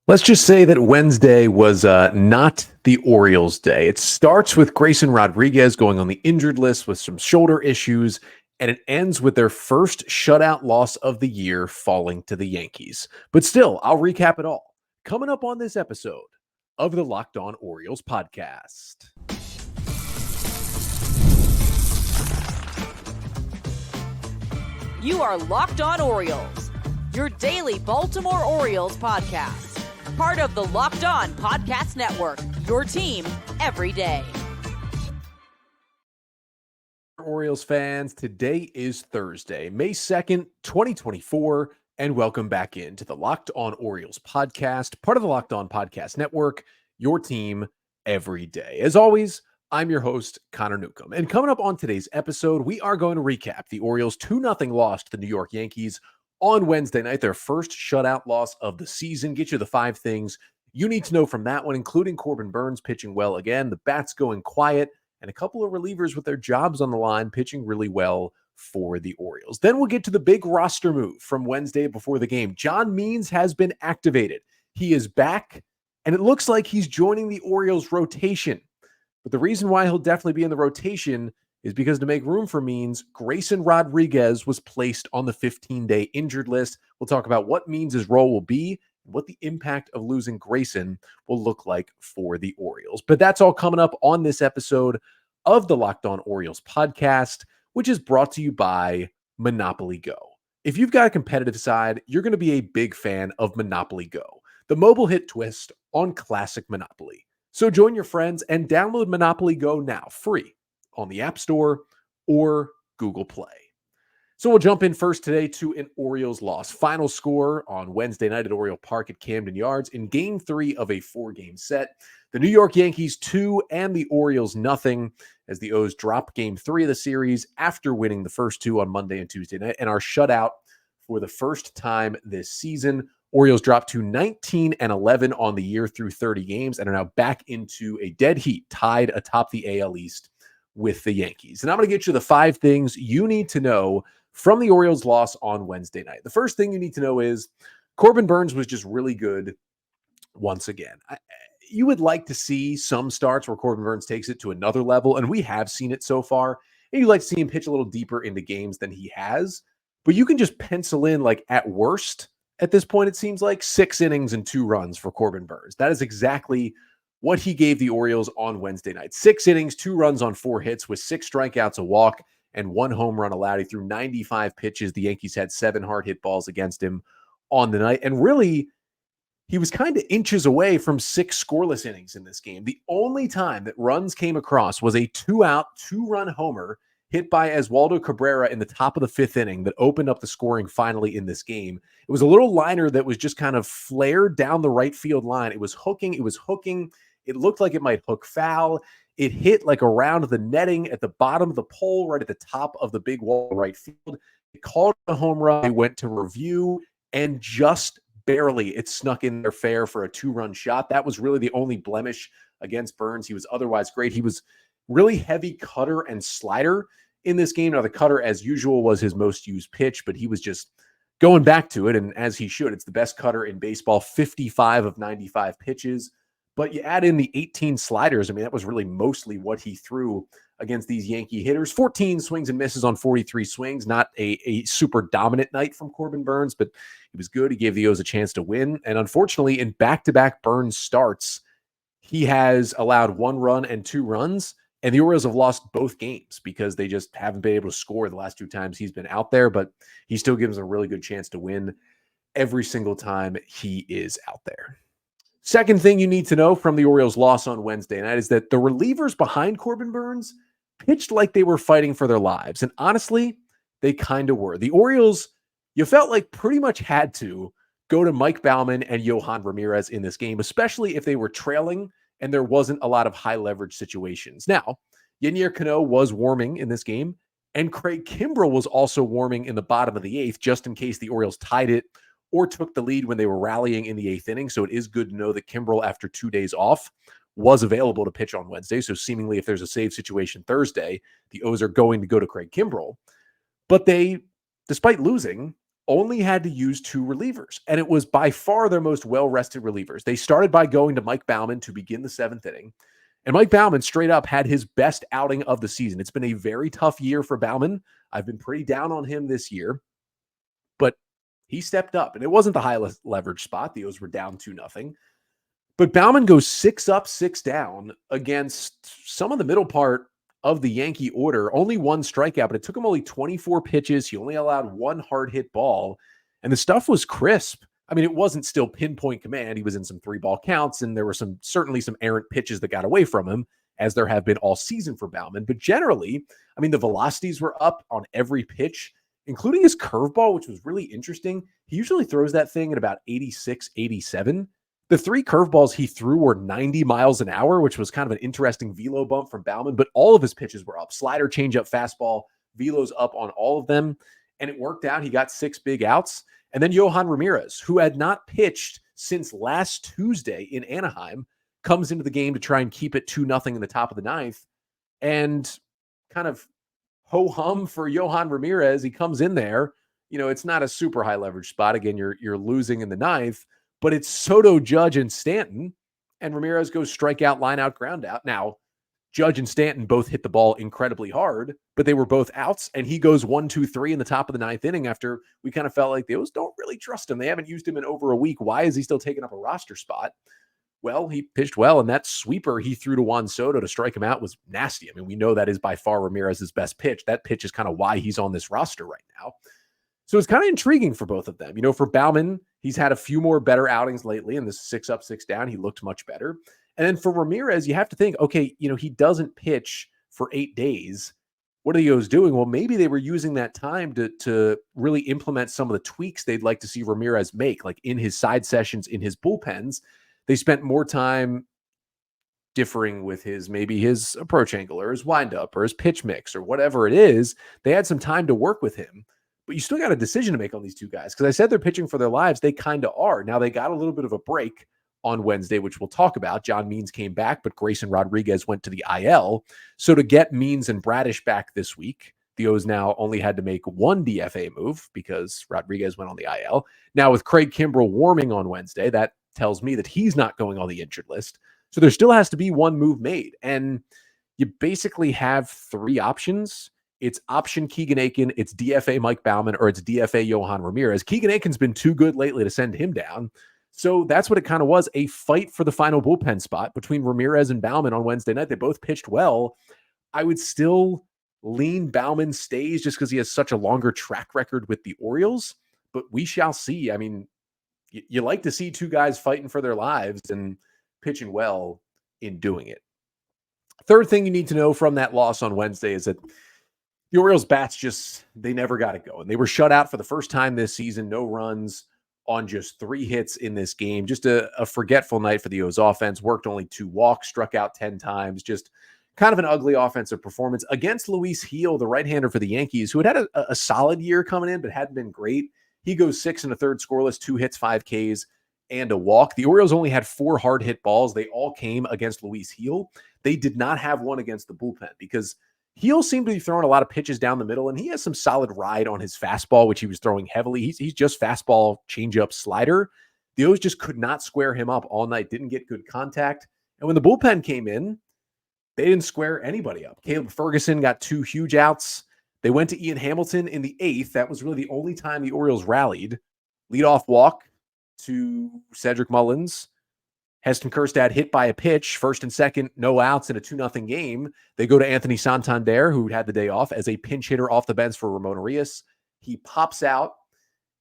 Let's just say that Wednesday was not the Orioles' day. It starts with Grayson Rodriguez going on the injured list with some shoulder issues, and it ends with their first shutout loss of the year falling to the Yankees. But still, I'll recap it all. Coming up on this episode of the Locked On Orioles podcast. You are Locked On Orioles, your daily Baltimore Orioles podcast. Part of the Locked On Podcast Network, your team every day. Orioles fans, today is Thursday, May 2nd, 2024, and welcome back into the Locked On Orioles podcast, part of the Locked On Podcast Network, your team every day. As always, I'm your host, Connor Newcomb, and coming up on today's episode, we are going to recap the Orioles' 2-0 loss to the New York Yankees on Wednesday night, their first shutout loss of the season. Get you the 5 things you need to know from that one, including Corbin Burnes pitching well again, the bats going quiet, and a couple of relievers with their jobs on the line pitching really well for the Orioles. Then we'll get to the big roster move from Wednesday before the game. John Means has been activated. He is back, and it looks like he's joining the Orioles rotation. But the reason why he'll definitely be in the rotation is because to make room for Means, Grayson Rodriguez was placed on the 15-day injured list. We'll talk about what Means' role will be and what the impact of losing Grayson will look like for the Orioles. But that's all coming up on this episode of the Locked On Orioles podcast, which is brought to you by Monopoly Go. If you've got a competitive side, you're going to be a big fan of Monopoly Go, the mobile hit twist on classic Monopoly. So join your friends and download Monopoly Go now, free, on the App Store or Google Play. So we'll jump in first today to an Orioles loss. Final score on Wednesday night at Oriole Park at Camden Yards in Game 3 of a 4-game set. The New York Yankees 2 and the Orioles 0, as the O's drop Game 3 of the series after winning the first 2 on Monday and Tuesday night and are shut out for the first time this season. Orioles dropped to 19-11 on the year through 30 games and are now back into a dead heat, tied atop the AL East with the Yankees. And I'm going to get you the 5 things you need to know from the Orioles loss on Wednesday night. The first thing you need to know is Corbin Burnes was just really good once again. You would like to see some starts where Corbin Burnes takes it to another level, and we have seen it so far. And you'd like to see him pitch a little deeper into games than he has. But you can just pencil in, like, at worst, at this point, it seems like 6 innings and 2 runs for Corbin Burnes. That is exactly what he gave the Orioles on Wednesday night. 6 innings, 2 runs on 4 hits with 6 strikeouts, a walk, and 1 home run allowed. He threw 95 pitches. The Yankees had 7 hard hit balls against him on the night. And really, he was kind of inches away from 6 scoreless innings in this game. The only time that runs came across was a 2-out, 2-run homer hit by Oswaldo Cabrera in the top of the 5th inning that opened up the scoring finally in this game. It was a little liner that was just kind of flared down the right field line. It was hooking. It looked like it might hook foul. It hit like around the netting at the bottom of the pole, right at the top of the big wall right field. It called a home run. They went to review, and just barely it snuck in there fair for a 2-run shot. That was really the only blemish against Burnes. He was otherwise great. He was really heavy cutter and slider in this game. Now, the cutter, as usual, was his most used pitch, but he was just going back to it, and as he should. It's the best cutter in baseball, 55 of 95 pitches. But you add in the 18 sliders. I mean, that was really mostly what he threw against these Yankee hitters. 14 swings and misses on 43 swings. Not a super dominant night from Corbin Burnes, but he was good. He gave the O's a chance to win. And unfortunately, in back-to-back Burnes starts, he has allowed 1 run and 2 runs. And the Orioles have lost both games because they just haven't been able to score the last 2 times he's been out there. But he still gives them a really good chance to win every single time he is out there. Second thing you need to know from the Orioles' loss on Wednesday night is that the relievers behind Corbin Burnes pitched like they were fighting for their lives. And honestly, they kind of were. The Orioles, you felt like pretty much had to go to Mike Baumann and Yohan Ramirez in this game, especially if they were trailing and there wasn't a lot of high leverage situations. Now, Yennier Cano was warming in this game, and Craig Kimbrell was also warming in the bottom of the 8th, just in case the Orioles tied it or took the lead when they were rallying in the 8th inning. So it is good to know that Kimbrell, after 2 days off, was available to pitch on Wednesday. So seemingly, if there's a save situation Thursday, the O's are going to go to Craig Kimbrell. But they, despite losing, only had to use 2 relievers, and it was by far their most well-rested relievers. They started by going to Mike Baumann to begin the 7th inning, and Mike Baumann straight up had his best outing of the season. It's been a very tough year for Baumann. I've been pretty down on him this year, but he stepped up, and it wasn't the high leverage spot. The O's were down 2-0. But Baumann goes 6 up, 6 down against some of the middle part of the Yankee order. Only 1 strikeout, but it took him only 24 pitches. He only allowed 1 hard hit ball, and the stuff was crisp. I mean, it wasn't still pinpoint command. He was in some 3-ball counts, and there were certainly some errant pitches that got away from him, as there have been all season for Baumann. But generally, I mean, the velocities were up on every pitch, including his curveball, which was really interesting. He usually throws that thing at about 86, 87. The 3 curveballs he threw were 90 miles an hour, which was kind of an interesting velo bump from Baumann, but all of his pitches were up. Slider, changeup, fastball, velos up on all of them, and it worked out. He got 6 big outs. And then Yohan Ramirez, who had not pitched since last Tuesday in Anaheim, comes into the game to try and keep it 2-0 in the top of the 9th. And kind of ho-hum for Yohan Ramirez. He comes in there. You know, it's not a super high leverage spot. Again, you're losing in the 9th. But it's Soto, Judge, and Stanton, and Ramirez goes strikeout, line out, ground out. Now, Judge and Stanton both hit the ball incredibly hard, but they were both outs, and he goes 1-2-3 in the top of the 9th inning after we kind of felt like the O's don't really trust him. They haven't used him in over a week. Why is he still taking up a roster spot? Well, he pitched well, and that sweeper he threw to Juan Soto to strike him out was nasty. I mean, we know that is by far Ramirez's best pitch. That pitch is kind of why he's on this roster right now. So it's kind of intriguing for both of them. You know, for Baumann, he's had a few more better outings lately, and this 6 up, 6 down, he looked much better. And then for Ramirez, you have to think, okay, you know, he doesn't pitch for 8 days. What are the O's doing? Well, maybe they were using that time to really implement some of the tweaks they'd like to see Ramirez make, like in his side sessions, in his bullpens. They spent more time differing with maybe his approach angle or his windup or his pitch mix or whatever it is. They had some time to work with him. But you still got a decision to make on these 2 guys, because I said they're pitching for their lives. They kind of are. Now, they got a little bit of a break on Wednesday, which we'll talk about. John Means came back, but Grayson Rodriguez went to the IL. So to get Means and Bradish back this week, the O's now only had to make 1 DFA move because Rodriguez went on the IL. Now, with Craig Kimbrell warming on Wednesday, that tells me that he's not going on the injured list. So there still has to be 1 move made. And you basically have 3 options. It's option Keegan Akin, it's DFA Mike Baumann, or it's DFA Yohan Ramirez. Keegan Akin's been too good lately to send him down. So that's what it kind of was, a fight for the final bullpen spot between Ramirez and Baumann on Wednesday night. They both pitched well. I would still lean Baumann stays just because he has such a longer track record with the Orioles, but we shall see. I mean, you like to see 2 guys fighting for their lives and pitching well in doing it. Third thing you need to know from that loss on Wednesday is that the Orioles bats they never got it going. They were shut out for the first time this season, no runs on just 3 hits in this game. Just a forgetful night for the O's offense. Worked only 2 walks, struck out 10 times. Just kind of an ugly offensive performance against Luis Gil, the right-hander for the Yankees, who had a solid year coming in, but hadn't been great. He goes 6 1/3 scoreless, 2 hits, 5 Ks, and a walk. The Orioles only had 4 hard hit balls. They all came against Luis Gil. They did not have one against the bullpen because Gil seemed to be throwing a lot of pitches down the middle, and he has some solid ride on his fastball, which he was throwing heavily. He's just fastball, changeup, slider. The O's just could not square him up all night, didn't get good contact. And when the bullpen came in, they didn't square anybody up. Caleb Ferguson got 2 huge outs. They went to Ian Hamilton in the 8th. That was really the only time the Orioles rallied. Leadoff walk to Cedric Mullins. Heston Kjerstad hit by a pitch, first and second, no outs in a 2-0 game. They go to Anthony Santander, who had the day off, as a pinch hitter off the bench for Ramon Arias. He pops out,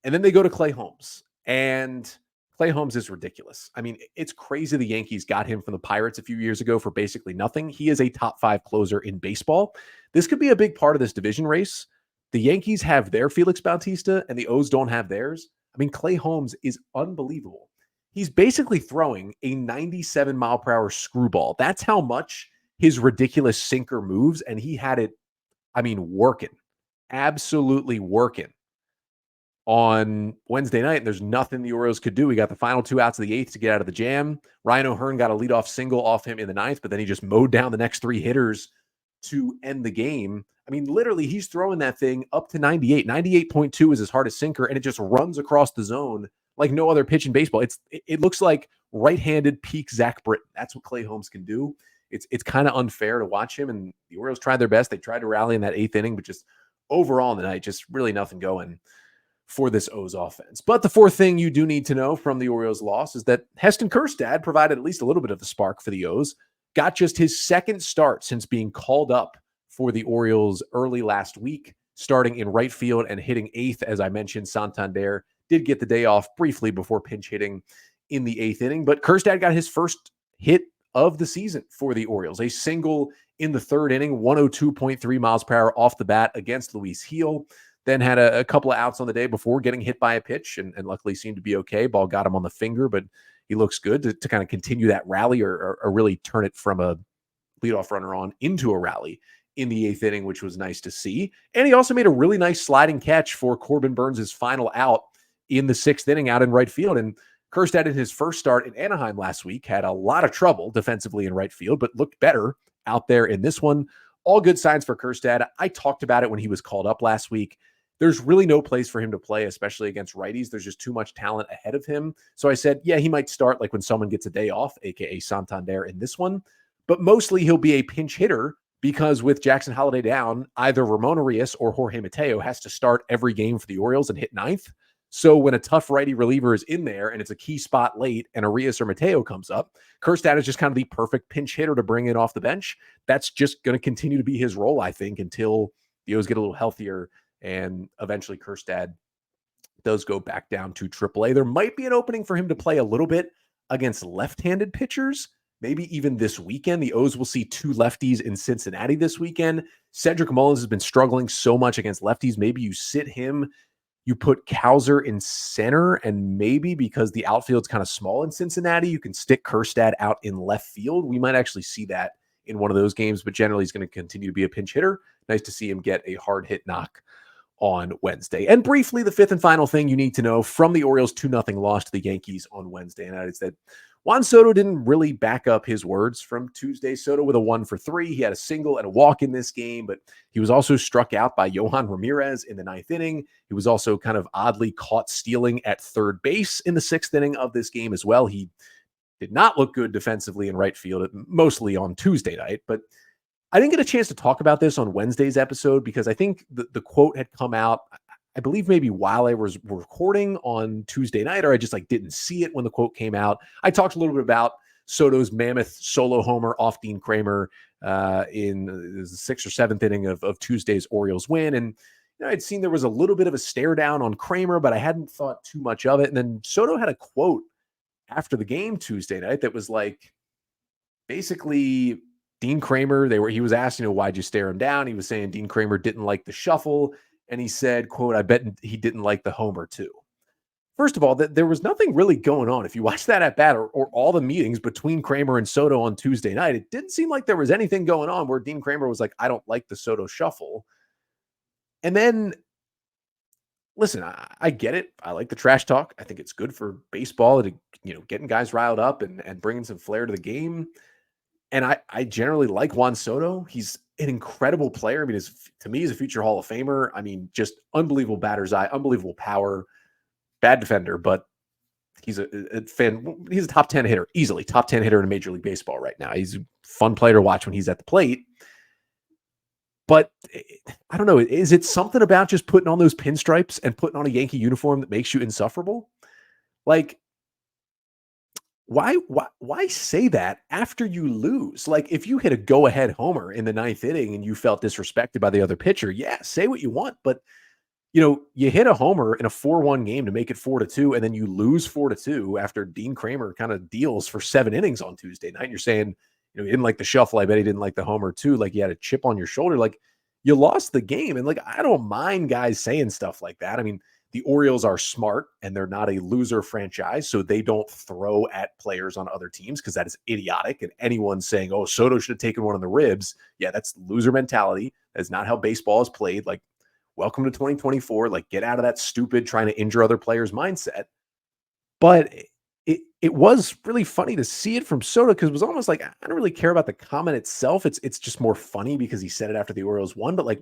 and then they go to Clay Holmes. And Clay Holmes is ridiculous. I mean, it's crazy the Yankees got him from the Pirates a few years ago for basically nothing. He is a top 5 closer in baseball. This could be a big part of this division race. The Yankees have their Felix Bautista, and the O's don't have theirs. I mean, Clay Holmes is unbelievable. He's basically throwing a 97-mile-per-hour screwball. That's how much his ridiculous sinker moves, and he had it, I mean, working. Absolutely working on Wednesday night, and there's nothing the Orioles could do. We got the final 2 outs of the 8th to get out of the jam. Ryan O'Hearn got a leadoff single off him in the 9th, but then he just mowed down the next 3 hitters to end the game. I mean, literally, he's throwing that thing up to 98. 98.2 is his hardest sinker, and it just runs across the zone like no other pitch in baseball. It looks like right-handed peak Zach Britton. That's what Clay Holmes can do. It's kind of unfair to watch him, and the Orioles tried their best. They tried to rally in that 8th inning, but just overall in the night, just really nothing going for this O's offense. But the fourth thing you do need to know from the Orioles loss is that Heston Kjerstad provided at least a little bit of the spark for the O's. Got just his second start since being called up for the Orioles early last week, starting in right field and hitting 8th. As I mentioned, Santander did get the day off briefly before pinch hitting in the 8th inning, but Kjerstad got his first hit of the season for the Orioles. A single in the 3rd inning, 102.3 miles per hour off the bat against Luis Gil. Then had a couple of outs on the day before getting hit by a pitch and luckily seemed to be okay. Ball got him on the finger, but he looks good to kind of continue that rally or really turn it from a leadoff runner on into a rally in the 8th inning, which was nice to see. And he also made a really nice sliding catch for Corbin Burnes' final out in the 6th inning out in right field. And Kjerstad in his first start in Anaheim last week had a lot of trouble defensively in right field, but looked better out there in this one. All good signs for Kjerstad. I talked about it when he was called up last week. There's really no place for him to play, especially against righties. There's just too much talent ahead of him. So I said, yeah, he might start like when someone gets a day off, aka Santander in this one. But mostly he'll be a pinch hitter because with Jackson Holliday down, either Ramon Arias or Jorge Mateo has to start every game for the Orioles and hit 9th. So when a tough righty reliever is in there and it's a key spot late and Arias or Mateo comes up, Kjerstad is just kind of the perfect pinch hitter to bring in off the bench. That's just going to continue to be his role, I think, until the O's get a little healthier and eventually Kjerstad does go back down to AAA. There might be an opening for him to play a little bit against left-handed pitchers, maybe even this weekend. The O's will see 2 lefties in Cincinnati this weekend. Cedric Mullins has been struggling so much against lefties. Maybe you sit him, you put Cowser in center, and maybe because the outfield's kind of small in Cincinnati, you can stick Kjerstad out in left field. We might actually see that in one of those games, but generally he's going to continue to be a pinch hitter. Nice to see him get a hard hit knock on Wednesday. And briefly, the 5th and final thing you need to know from the Orioles 2-0 loss to the Yankees on Wednesday night is that Juan Soto didn't really back up his words from Tuesday. Soto with a 1 for 3. He had a single and a walk in this game, but he was also struck out by Yohan Ramirez in the 9th inning. He was also kind of oddly caught stealing at third base in the 6th inning of this game as well. He did not look good defensively in right field, mostly on Tuesday night, but I didn't get a chance to talk about this on Wednesday's episode because I think the quote had come out, I believe maybe while I was recording on Tuesday night, or I just didn't see it when the quote came out. I talked a little bit about Soto's mammoth solo homer off Dean Kramer in the 6th or 7th inning of Tuesday's Orioles win. And I'd seen there was a little bit of a stare down on Kramer, but I hadn't thought too much of it. And then Soto had a quote after the game Tuesday night that was like, basically, Dean Kramer, he was asked, why'd you stare him down? He was saying Dean Kramer didn't like the shuffle. And he said, quote, I bet he didn't like the homer too. First of all, there was nothing really going on. If you watch that at bat or all the meetings between Kramer and Soto on Tuesday night, it didn't seem like there was anything going on where Dean Kramer was like, I don't like the Soto shuffle. And then, listen, I get it. I like the trash talk. I think it's good for baseball to, getting guys riled up and bringing some flair to the game. And I generally like Juan Soto. He's an incredible player. I mean, to me, he's a future Hall of Famer. I mean, just unbelievable batter's eye, unbelievable power, bad defender, but he's a fan. He's a top 10 hitter, easily top 10 hitter in Major League Baseball right now. He's a fun player to watch when he's at the plate. But I don't know. Is it something about just putting on those pinstripes and putting on a Yankee uniform that makes you insufferable? Like, why say that after you lose? Like, if you hit a go-ahead homer in the 9th inning and you felt disrespected by the other pitcher, yeah, say what you want. But, you hit a homer in a 4-1 game to make it 4-2, and then you lose 4-2 after Dean Kramer kind of deals for 7 innings on Tuesday night. And you're saying, he didn't like the shuffle. I bet he didn't like the homer too. Like, you had a chip on your shoulder. Like, you lost the game. And I don't mind guys saying stuff like that. I mean, the Orioles are smart and they're not a loser franchise, so they don't throw at players on other teams because that is idiotic. And anyone saying, oh, Soto should have taken one on the ribs, yeah, that's loser mentality. That's not how baseball is played. Like, welcome to 2024. Like, get out of that stupid trying to injure other players mindset. But it was really funny to see it from Soto because it was almost like, I don't really care about the comment itself. It's just more funny because he said it after the Orioles won. But like,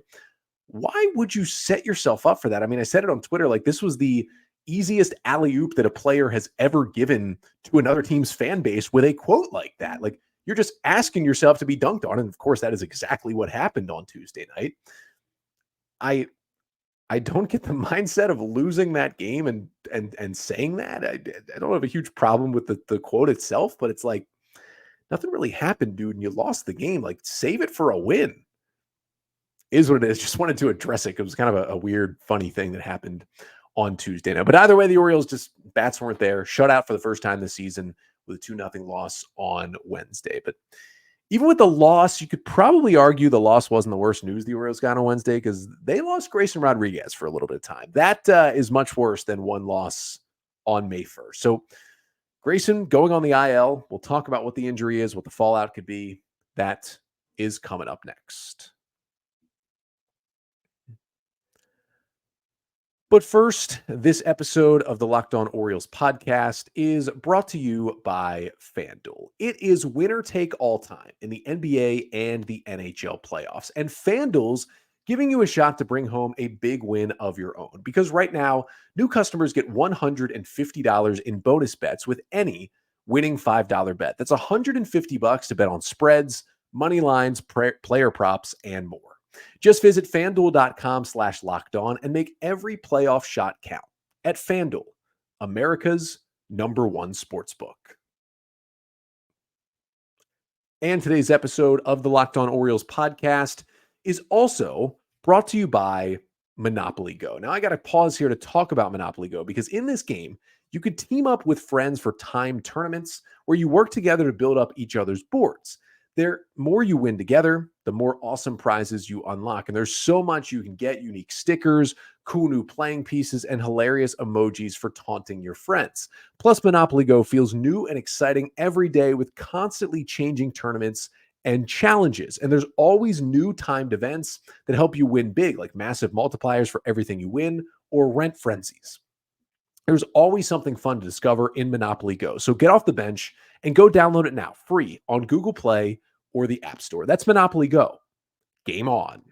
why would you set yourself up for that? I mean, I said it on Twitter, like this was the easiest alley-oop that a player has ever given to another team's fan base with a quote like that. Like, you're just asking yourself to be dunked on. And of course, that is exactly what happened on Tuesday night. I don't get the mindset of losing that game and saying that. I don't have a huge problem with the quote itself, but it's like, nothing really happened, dude, and you lost the game. Like, save it for a win. Is what it is. Just wanted to address it. It was kind of a weird, funny thing that happened on Tuesday night. But either way, the Orioles just bats weren't there. Shut out for the first time this season with a 2-0 loss on Wednesday. But even with the loss, you could probably argue the loss wasn't the worst news the Orioles got on Wednesday because they lost Grayson Rodriguez for a little bit of time. That is much worse than one loss on May 1st. So Grayson going on the IL. We'll talk about what the injury is, what the fallout could be. That is coming up next. But first, this episode of the Locked On Orioles podcast is brought to you by FanDuel. It is winner take all time in the NBA and the NHL playoffs, and FanDuel's giving you a shot to bring home a big win of your own. Because right now, new customers get $150 in bonus bets with any winning $5 bet. That's $150 to bet on spreads, money lines, player props, and more. Just visit FanDuel.com/lockedon and make every playoff shot count at FanDuel, America's #1 sportsbook. And today's episode of the Locked On Orioles podcast is also brought to you by Monopoly Go. Now, I got to pause here to talk about Monopoly Go because in this game, you could team up with friends for timed tournaments where you work together to build up each other's boards. The more you win together, the more awesome prizes you unlock. And there's so much you can get: unique stickers, cool new playing pieces, and hilarious emojis for taunting your friends. Plus, Monopoly Go feels new and exciting every day with constantly changing tournaments and challenges. And there's always new timed events that help you win big, like massive multipliers for everything you win or rent frenzies. There's always something fun to discover in Monopoly Go. So get off the bench and go download it now, free on Google Play or the App Store. That's Monopoly Go. Game on.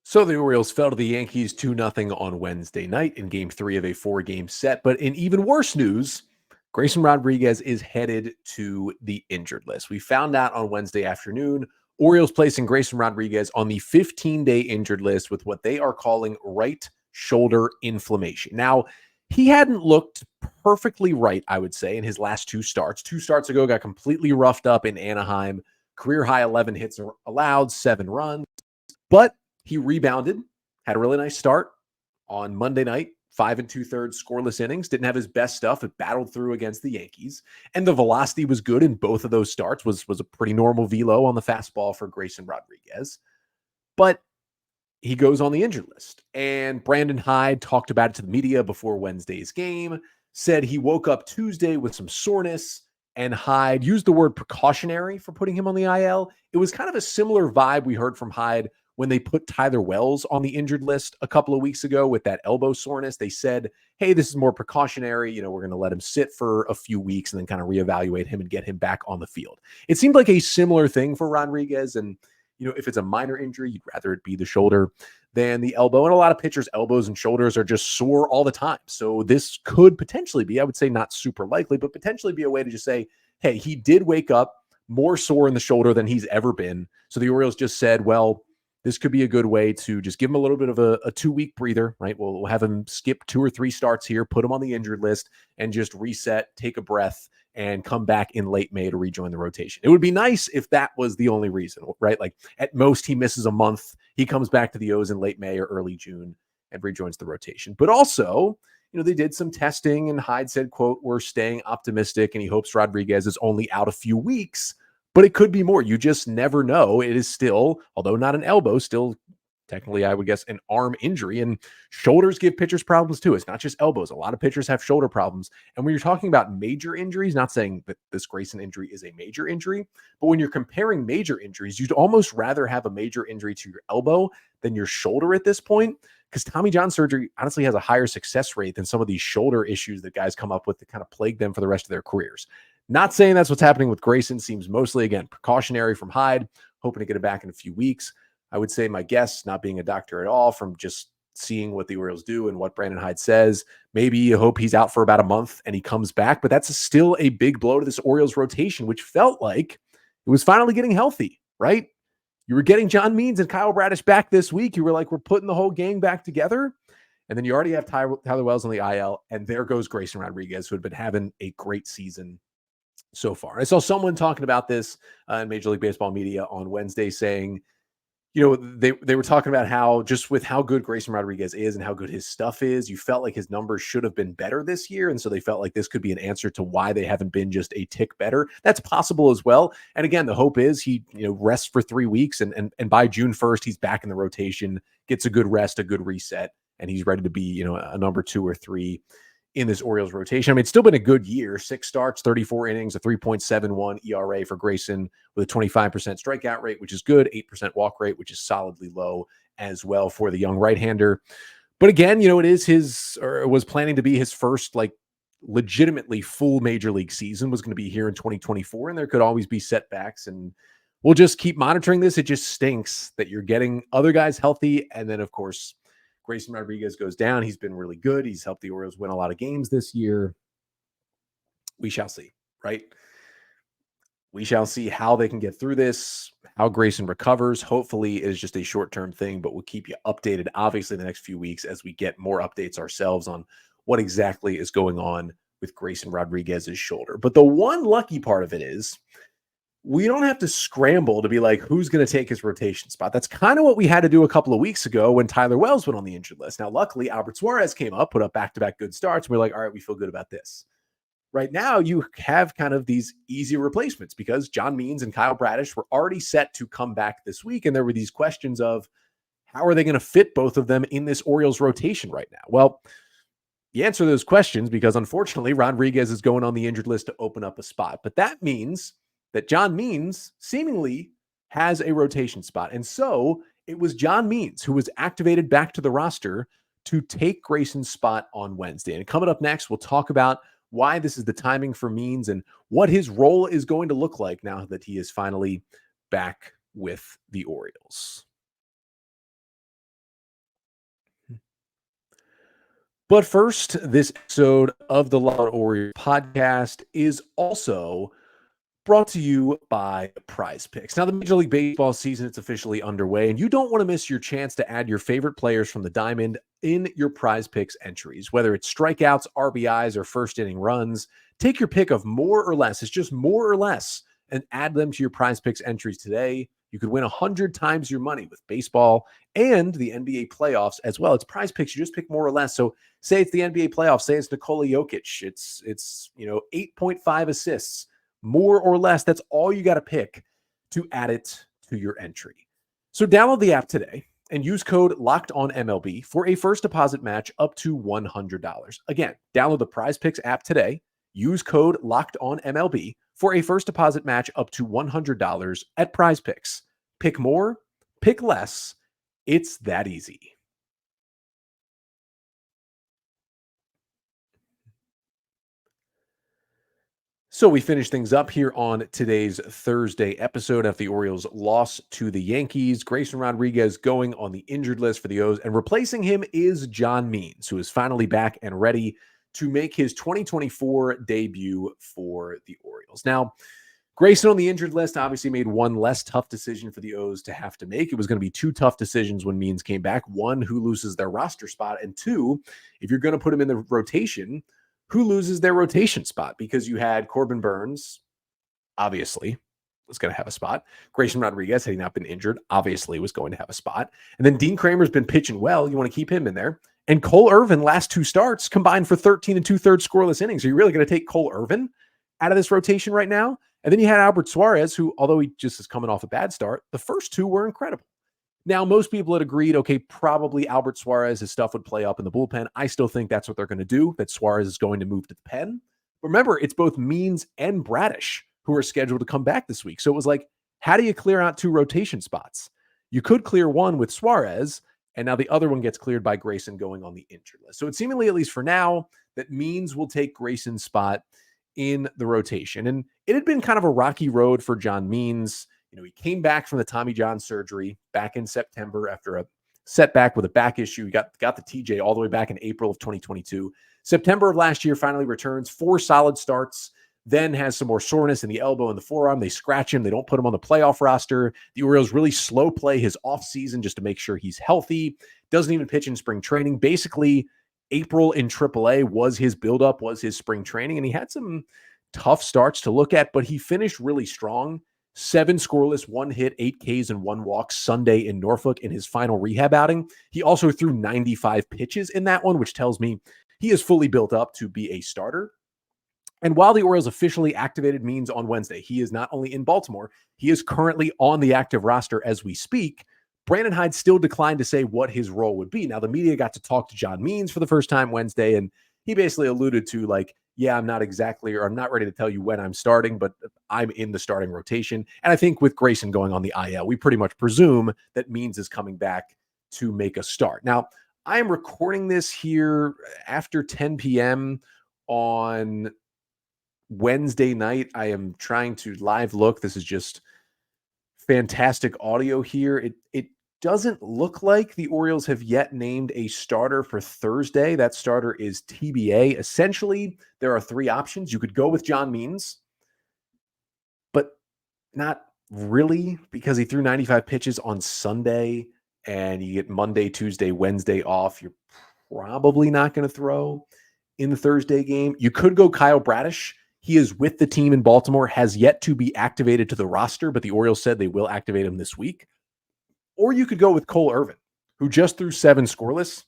So the Orioles fell to the Yankees 2-0 on Wednesday night in Game 3 of a 4-game set. But in even worse news, Grayson Rodriguez is headed to the injured list. We found out on Wednesday afternoon, Orioles placing Grayson Rodriguez on the 15-day injured list with what they are calling right shoulder inflammation. Now, he hadn't looked perfectly right, I would say, in his last 2 starts. 2 starts ago, got completely roughed up in Anaheim. Career high 11 hits allowed, 7 runs. But he rebounded, had a really nice start on Monday night, 5 2/3 scoreless innings. Didn't have his best stuff. It battled through against the Yankees. And the velocity was good in both of those starts. Was a pretty normal velo on the fastball for Grayson Rodriguez. But he goes on the injured list. And Brandon Hyde talked about it to the media before Wednesday's game, said he woke up Tuesday with some soreness, and Hyde used the word precautionary for putting him on the IL. It was kind of a similar vibe we heard from Hyde when they put Tyler Wells on the injured list a couple of weeks ago with that elbow soreness. They said, hey, this is more precautionary. You know, we're going to let him sit for a few weeks and then kind of reevaluate him and get him back on the field. It seemed like a similar thing for Rodriguez. And, you know, if it's a minor injury, you'd rather it be the shoulder than the elbow. And a lot of pitchers' elbows and shoulders are just sore all the time. So this could potentially be, I would say not super likely, but potentially be a way to just say, hey, he did wake up more sore in the shoulder than he's ever been. So the Orioles just said, well, this could be a good way to just give him a little bit of a 2-week breather, right? We'll have him skip 2 or 3 starts here, put him on the injured list, and just reset, take a breath, and come back in late May to rejoin the rotation. It would be nice if that was the only reason, right? Like at most he misses a month. He comes back to the O's in late May or early June and rejoins the rotation. But also, you know, they did some testing and Hyde said, quote, we're staying optimistic and he hopes Rodriguez is only out a few weeks. But it could be more. You just never know. It is still, although not an elbow, still technically, I would guess, an arm injury. And shoulders give pitchers problems too. It's not just elbows. A lot of pitchers have shoulder problems. And when you're talking about major injuries, not saying that this Grayson injury is a major injury, but when you're comparing major injuries, you'd almost rather have a major injury to your elbow than your shoulder at this point, because Tommy John surgery honestly has a higher success rate than some of these shoulder issues that guys come up with that kind of plague them for the rest of their careers. Not saying that's what's happening with Grayson. Seems mostly, again, precautionary from Hyde, hoping to get it back in a few weeks. I would say my guess, not being a doctor at all, from just seeing what the Orioles do and what Brandon Hyde says, maybe you hope he's out for about a month and he comes back, but that's still a big blow to this Orioles rotation, which felt like it was finally getting healthy, right? You were getting John Means and Kyle Bradish back this week. You were like, we're putting the whole gang back together. And then you already have Tyler Wells on the IL, and there goes Grayson Rodriguez, who had been having a great season so far. I saw someone talking about this in Major League Baseball media on Wednesday saying, they were talking about how just with how good Grayson Rodriguez is and how good his stuff is, you felt like his numbers should have been better this year. And so they felt like this could be an answer to why they haven't been just a tick better. That's possible as well. And again, the hope is he rests for 3 weeks and by June 1st, he's back in the rotation, gets a good rest, a good reset, and he's ready to be, a number 2 or 3 in this Orioles rotation. I mean, it's still been a good year. 6 starts, 34 innings, a 3.71 ERA for Grayson with a 25% strikeout rate, which is good, 8% walk rate, which is solidly low as well for the young right-hander. But again, it was planning to be his first, legitimately full major league season was going to be here in 2024, and there could always be setbacks, and we'll just keep monitoring this. It just stinks that you're getting other guys healthy, and then, of course, Grayson Rodriguez goes down. He's been really good. He's helped the Orioles win a lot of games this year. We shall see, right? We shall see how they can get through this, how Grayson recovers. Hopefully it is just a short-term thing, but we'll keep you updated, obviously, the next few weeks as we get more updates ourselves on what exactly is going on with Grayson Rodriguez's shoulder. But the one lucky part of it is we don't have to scramble to be like, who's going to take his rotation spot? That's kind of what we had to do a couple of weeks ago when Tyler Wells went on the injured list. Now, luckily, Albert Suarez came up, put up back-to-back good starts. We're like, all right, we feel good about this. Right now, you have kind of these easy replacements because John Means and Kyle Bradish were already set to come back this week. And there were these questions of how are they going to fit both of them in this Orioles rotation right now? Well, you answer those questions because unfortunately, Rodriguez is going on the injured list to open up a spot. But that means that John Means seemingly has a rotation spot. And so it was John Means who was activated back to the roster to take Grayson's spot on Wednesday. And coming up next, we'll talk about why this is the timing for Means and what his role is going to look like now that he is finally back with the Orioles. But first, this episode of the Locked On Orioles podcast is also brought to you by Prize Picks. Now, the Major League Baseball season is officially underway, and you don't want to miss your chance to add your favorite players from the diamond in your Prize Picks entries. Whether it's strikeouts, RBIs, or first-inning runs, take your pick of more or less. It's just more or less, and add them to your Prize Picks entries today. You could win 100 times your money with baseball and the NBA playoffs as well. It's Prize Picks. You just pick more or less. So say it's the NBA playoffs. Say it's Nikola Jokic. It's 8.5 assists. More or less, that's all you got to pick to add it to your entry. So download the app today and use code LOCKEDONMLB for a first deposit match up to $100. Again, download the Prize Picks app today. Use code LOCKEDONMLB for a first deposit match up to $100 at Prize Picks. Pick more, pick less. It's that easy. So we finish things up here on today's Thursday episode after the Orioles loss to the Yankees. Grayson Rodriguez going on the injured list for the O's, and replacing him is John Means, who is finally back and ready to make his 2024 debut for the Orioles. Now, Grayson on the injured list obviously made one less tough decision for the O's to have to make. It was going to be 2 tough decisions when Means came back. 1, who loses their roster spot, and 2, if you're going to put him in the rotation, who loses their rotation spot? Because you had Corbin Burnes, obviously, was going to have a spot. Grayson Rodriguez, had he not been injured, obviously was going to have a spot. And then Dean Kramer's been pitching well. You want to keep him in there. And Cole Irvin, last 2 starts, combined for 13 2/3 scoreless innings. Are you really going to take Cole Irvin out of this rotation right now? And then you had Albert Suarez, who, although he just is coming off a bad start, the first 2 were incredible. Now, most people had agreed, okay, probably Albert Suarez, his stuff would play up in the bullpen. I still think that's what they're going to do, that Suarez is going to move to the pen. Remember, it's both Means and Bradish who are scheduled to come back this week. So it was like, how do you clear out 2 rotation spots? You could clear one with Suarez, and now the other one gets cleared by Grayson going on the injured list. So it's seemingly, at least for now, that Means will take Grayson's spot in the rotation. And it had been kind of a rocky road for John Means. He came back from the Tommy John surgery back in September after a setback with a back issue. He got the TJ all the way back in April of 2022. September of last year, finally returns, 4 solid starts, then has some more soreness in the elbow and the forearm. They scratch him. They don't put him on the playoff roster. The Orioles really slow play his offseason just to make sure he's healthy. Doesn't even pitch in spring training. Basically, April in AAA was his buildup, was his spring training, and he had some tough starts to look at, but he finished really strong. 7 scoreless, 1 hit, 8 Ks, and 1 walk Sunday in Norfolk in his final rehab outing. He also threw 95 pitches in that one, which tells me he is fully built up to be a starter. And while the Orioles officially activated Means on Wednesday, he is not only in Baltimore, he is currently on the active roster as we speak. Brandon Hyde still declined to say what his role would be. Now, the media got to talk to John Means for the first time Wednesday, and he basically alluded to I'm not ready to tell you when I'm starting, but I'm in the starting rotation. And I think with Grayson going on the IL, we pretty much presume that Means is coming back to make a start. Now, I am recording this here after 10 p.m. on Wednesday night. I am trying to live look. This is just fantastic audio here. It doesn't look like the Orioles have yet named a starter for Thursday. That starter is TBA. Essentially, there are 3 options. You could go with John Means, but not really, because he threw 95 pitches on Sunday and you get Monday, Tuesday, Wednesday off. You're probably not going to throw in the Thursday game. You could go Kyle Bradish. He is with the team in Baltimore, has yet to be activated to the roster, but the Orioles said they will activate him this week. Or you could go with Cole Irvin, who just threw 7 scoreless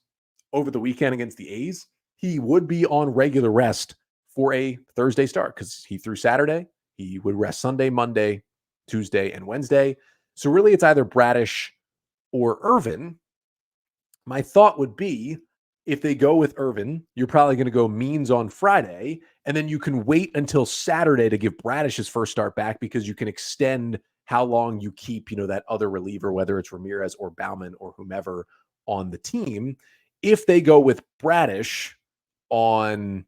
over the weekend against the A's. He would be on regular rest for a Thursday start because he threw Saturday. He would rest Sunday, Monday, Tuesday, and Wednesday. So really it's either Bradish or Irvin. My thought would be, if they go with Irvin, you're probably going to go Means on Friday, and then you can wait until Saturday to give Bradish his first start back because you can extend how long you keep, that other reliever, whether it's Ramirez or Baumann or whomever on the team. If they go with Bradish on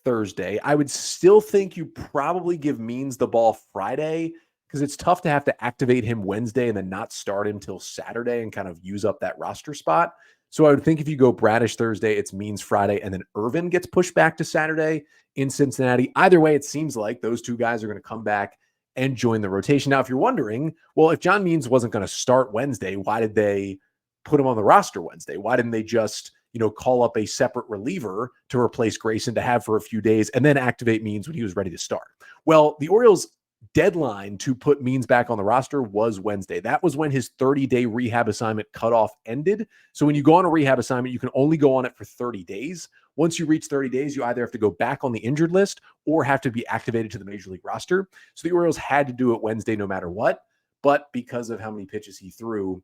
Thursday, I would still think you probably give Means the ball Friday because it's tough to have to activate him Wednesday and then not start him till Saturday and kind of use up that roster spot. So I would think if you go Bradish Thursday, it's Means Friday, and then Irvin gets pushed back to Saturday in Cincinnati. Either way, it seems like those 2 guys are going to come back and join the rotation. Now, if you're wondering, well, if John Means wasn't going to start Wednesday, why did they put him on the roster Wednesday? Why didn't they just, call up a separate reliever to replace Grayson to have for a few days and then activate Means when he was ready to start? Well, the Orioles' deadline to put Means back on the roster was Wednesday. That was when his 30-day rehab assignment cutoff ended. So when you go on a rehab assignment, you can only go on it for 30 days. Once you reach 30 days, you either have to go back on the injured list or have to be activated to the Major League roster. So the Orioles had to do it Wednesday no matter what. But because of how many pitches he threw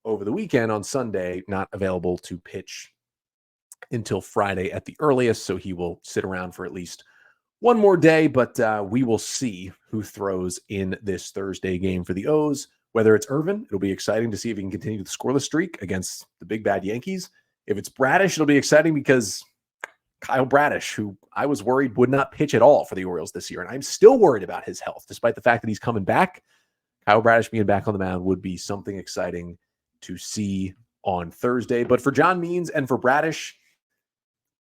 over the weekend on Sunday, not available to pitch until Friday at the earliest. So he will sit around for at least one more day, but we will see who throws in this Thursday game for the O's. Whether it's Irvin, it'll be exciting to see if he can continue the scoreless streak against the big bad Yankees. If it's Bradish, it'll be exciting because Kyle Bradish, who I was worried would not pitch at all for the Orioles this year, and I'm still worried about his health, despite the fact that he's coming back. Kyle Bradish being back on the mound would be something exciting to see on Thursday. But for John Means and for Bradish,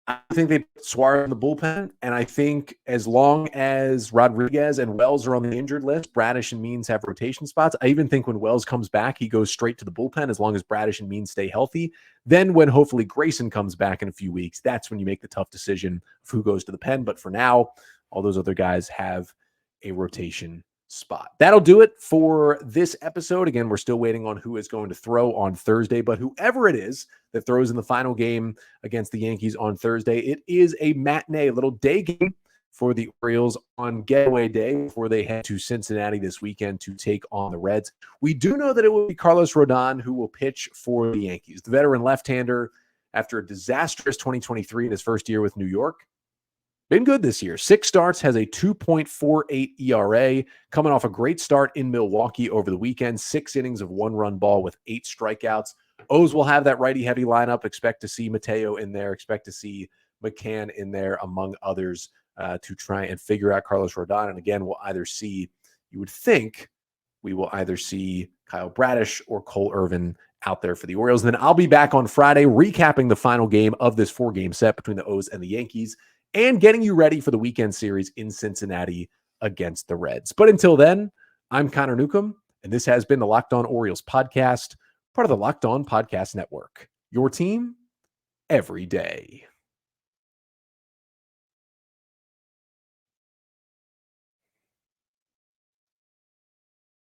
I think they put Suarez in the bullpen, and I think as long as Rodriguez and Wells are on the injured list, Bradish and Means have rotation spots. I even think when Wells comes back, he goes straight to the bullpen as long as Bradish and Means stay healthy. Then when hopefully Grayson comes back in a few weeks, that's when you make the tough decision of who goes to the pen. But for now, all those other guys have a rotation spot. That'll do it for this episode. Again, we're still waiting on who is going to throw on Thursday, but whoever it is that throws in the final game against the Yankees on Thursday, it is a matinee, a little day game for the Orioles on getaway day before they head to Cincinnati this weekend to take on the Reds. We do know that it will be Carlos Rodon who will pitch for the Yankees. The veteran left-hander, after a disastrous 2023 in his first year with New York, been good this year. 6 starts, has a 2.48 ERA, coming off a great start in Milwaukee over the weekend. 6 innings of 1-run ball with 8 strikeouts. O's will have that righty-heavy lineup. Expect to see Mateo in there. Expect to see McCann in there, among others, to try and figure out Carlos Rodon. And again, we'll either see, you would think, we will either see Kyle Bradish or Cole Irvin out there for the Orioles. And then I'll be back on Friday recapping the final game of this 4-game set between the O's and the Yankees, and getting you ready for the weekend series in Cincinnati against the Reds. But until then, I'm Connor Newcomb, and this has been the Locked On Orioles podcast, part of the Locked On Podcast Network. Your team every day.